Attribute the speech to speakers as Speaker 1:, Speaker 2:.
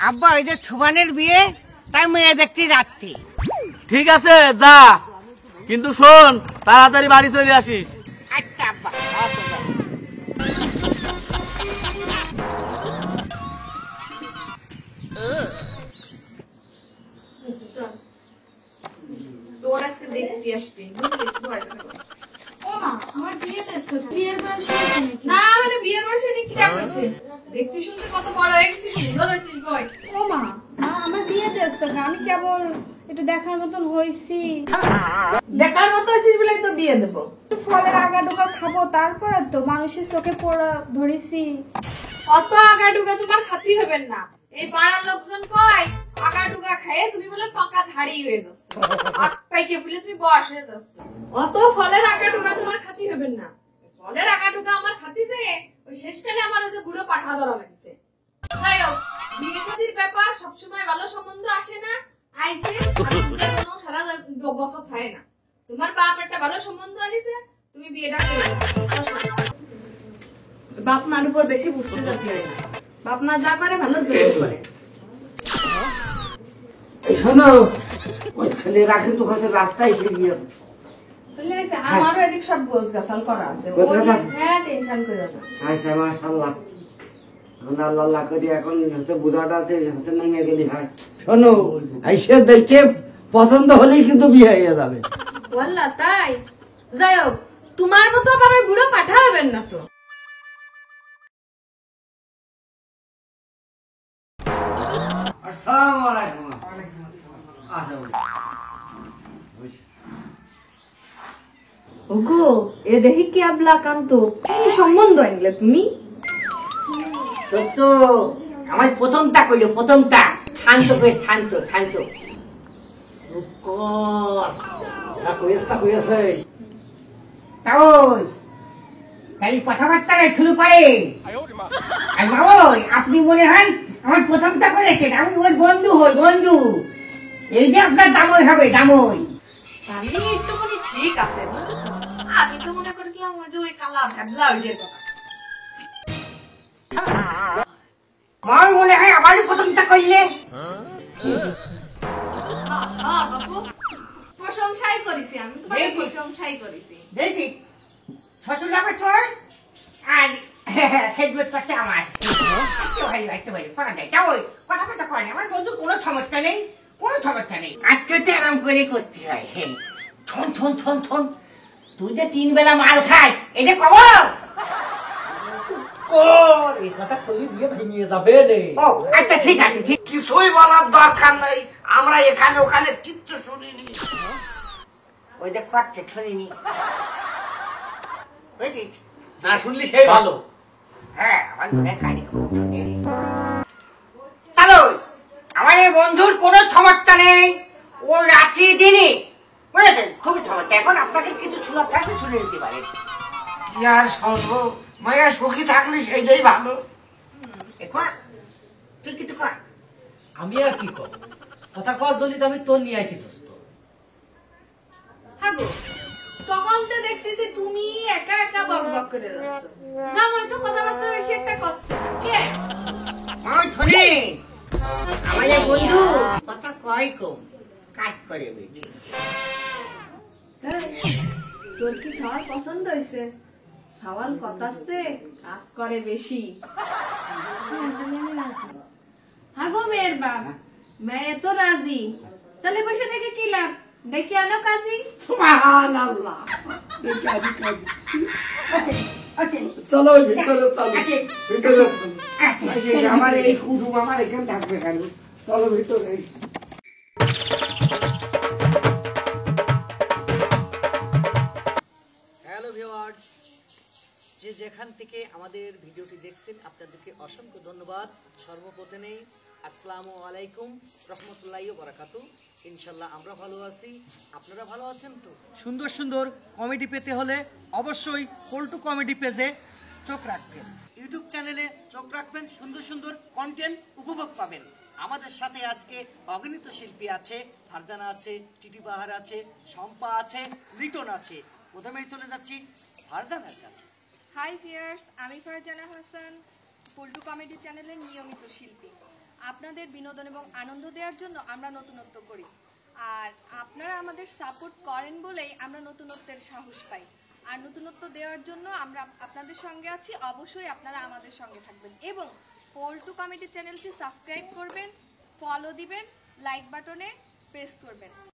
Speaker 1: আব্বা ওই যে ছুবানের বিয়ে, তাই মেয়ে দেখতে যাচ্ছি।
Speaker 2: ঠিক আছে যা, কিন্তু শোন তাড়াতাড়ি বাড়ি চলে আসিস।
Speaker 1: আচ্ছা আব্বা।
Speaker 3: তোর আজকে দেখতে আসবি না, মানে বিয়ের বয়সে কি রাখছে? দেখতে শুনতে কত বড় হয়ে গেছিস, সুন্দর হয়েছিস বই।
Speaker 4: ও মা, আমার বিয়েতে এসছো, আমি কেবল একটু দেখার মতন হয়েছি।
Speaker 3: দেখার মতো আছিস বলেই তো বিয়ে দেবো।
Speaker 4: ফলের আগা ডুগা খাবো, তারপরে তো মানুষের চোখে পড়া ধরেছি।
Speaker 3: অত আগা ডুগা তোমার খাতি হবেন না। এই পাড়ার লোকজন কয় আগা ডুগা খায়, তুমি বলে পাকা ধাড়ি হয়ে যাচ্ছ, হাত পাইকে বলে তুমি বয়স হয়ে যাচ্ছ। অত ফলের আগা ডুগা তোমার খাতি হবেন না। ফলের আগা ডুগা আমার খাতি যে ওই শেষকালে আমার ওই যে বুড়ো পাঠা ধরা লাগছে। যাই হোক, বিয়ে শাদীর ব্যাপার সবসময় ভালো সম্বন্ধ আসে না, আইসে কোনো সারা বছর থাকে না। তোমার বাপ একটা ভালো সম্বন্ধ আনিছে, তুমি বিয়েটা করে বাপ মার উপর বেশি বুঝতে যাতে হয় না। বাপ মা যা পারে ভালো করে।
Speaker 1: শোনো, ওই ছেলেরা কিন্তু কাছে রাস্তায় এসে গিয়েছে।
Speaker 3: চলে এসে আমারও এদিক সব গোছ গাছাল করা আছে। হ্যাঁ, টেনশন করে না।
Speaker 1: আচ্ছা মাশাআল্লাহ, আমরা আল্লাহ আল্লাহ করি। এখন হচ্ছে বুঝাটা আছে, হচ্ছে নেমে গেলি হয়। শোনো, আইসে দেখে পছন্দ হলেই কিন্তু বিয়ে হয়ে যাবে।
Speaker 3: বললা তাই? যাই হোক, তোমার মতো আবার ওই বুড়ো পাঠা হবেন না তো।
Speaker 1: আসসালামু আলাইকুম।
Speaker 3: ওগো, এ দেখি কি আবলা কান্ত, কি সম্বন্ধ আনলে তুমি?
Speaker 1: তো আমার প্রথমটা কইলো, প্রথমটা শান্ত করে, শান্ত শান্ত কথাবার্তা শুরু করে। আপনি মনে হয় আমার প্রথমটা করেছেন, আমি ওর বন্ধু হই, বন্ধু। এই যে আপনার দামই হবে, দামই।
Speaker 3: আমি একটুখানি ঠিক আছে, আমি তো মনে করেছিলাম ওই যে ওই কালা ভ্যাবলা ওই যে কথা।
Speaker 1: আমার মনে হয় আমারই প্রথমটা করলে।
Speaker 3: বাবু, প্রশংসাই করেছি, আমি তো প্রশংসাই করেছি।
Speaker 1: দেখছি শ্বশুর যাবে তোর, আর খেদমত করছে আমার। করা যায়, যাও কথাবার্তা করে না। আমার বন্ধু কোনো সমস্যা নেই, কোনো সমস্যা নেই। আচ্ছা আরাম করে করতে হয়। থন থন থন থন, তুই যে 3 বেলা মাল খাস, এটা কব এই কথা কই দিয়ে ভেঙে যাবে রে। ও আচ্ছা ঠিক আছে, ঠিক। কিছুই বলার দরকার নেই, আমরা এখানে ওখানে কিচ্ছু শুনিনি। ওই যে কাছে শুনিনি, বুঝছিস?
Speaker 2: না শুনলি সেই ভালো।
Speaker 1: হ্যাঁ, আমার মনে কানে খুব শুনে। হ্যালো, আমার এই বন্ধুর কোনো সমস্যা নেই, ও রাত্রি দিনে, বুঝেছেন, খুবই সমস্যা। এখন আপনাকে কিছু শোনার থাকলে শুনে নিতে পারেন। কি আর শুনব, মায়া সুখী থাকলে সেইটাই ভালো। তুই কিছু কর।
Speaker 2: আমি আর কি কর, কথা কর জন্য তো আমি তোর নিয়ে আইছি দোস্ত।
Speaker 3: হ্যাঁ গো, তখন তো দেখতেছি তুমি একা একা বক বক করে যাচ্ছ। জামাই তো কথাবার্তা বেশি একটা করছে না। কে?
Speaker 1: ওই ধরে আমার এই বন্ধু কথা কয় কম, কাজ করে বেশি।
Speaker 3: তোর কি সাওয়াল পছন্দ হয়েছে? সাওয়াল কথাচ্ছে, কাজ করে বেশি। হ্যাঁ গো মেয়ের বাপ, মেয়ে তো রাজি, তাহলে বসে থেকে কি লাভ? দেখি আনো কাজী।
Speaker 1: সুবহানাল্লাহ। চলো ভিতরে, চলো ভিতরে। আমার এই কুটুম আমার এখানে থাকবে কেন? চলো ভিতরে।
Speaker 5: হ্যালো ভিউয়ার্স, যে যেখান থেকে আমাদের ভিডিওটি দেখছেন আপনাদেরকে অসংখ্য ধন্যবাদ। সর্বপ্রথমেই আসসালামু আলাইকুম রহমতুল্লাহি ওয়া বারাকাতুহু। ইনশাল্লাহ আমরা ভালো আছি, আপনারা ভালো আছেন তো? সুন্দর সুন্দর কমেডি পেতে হলে অবশ্যই পল্টু কমেডি পেজে চোখ রাখবেন, ইউটিউব চ্যানেলে চোখ রাখবেন, সুন্দর সুন্দর কন্টেন্ট উপভোগ পাবেন। আমাদের সাথে আজকে অগণিত শিল্পী আছে, ফারজানা আছে, টিটি বাহার আছে, শম্পা আছে, লিটন আছে। প্রথমেই চলে যাচ্ছি ফারজানার কাছে।
Speaker 6: হাই ভিউয়ার্স, আমি ফারজানা হাসান, পল্টু কমেডি চ্যানেলের নিয়মিত শিল্পী। আপনাদের বিনোদন এবং আনন্দ দেওয়ার জন্য আমরা নতুনত্ব করি, আর আপনারা আমাদের সাপোর্ট করেন বলেই আমরা নতুনত্বের সাহস পাই। আর নতুনত্ব দেওয়ার জন্য আমরা আপনাদের সঙ্গে আছি, অবশ্যই আপনারা আমাদের সঙ্গে থাকবেন এবং পল্টু কমেডি চ্যানেলটি সাবস্ক্রাইব করবেন, ফলো দিবেন, লাইক বাটনে প্রেস করবেন।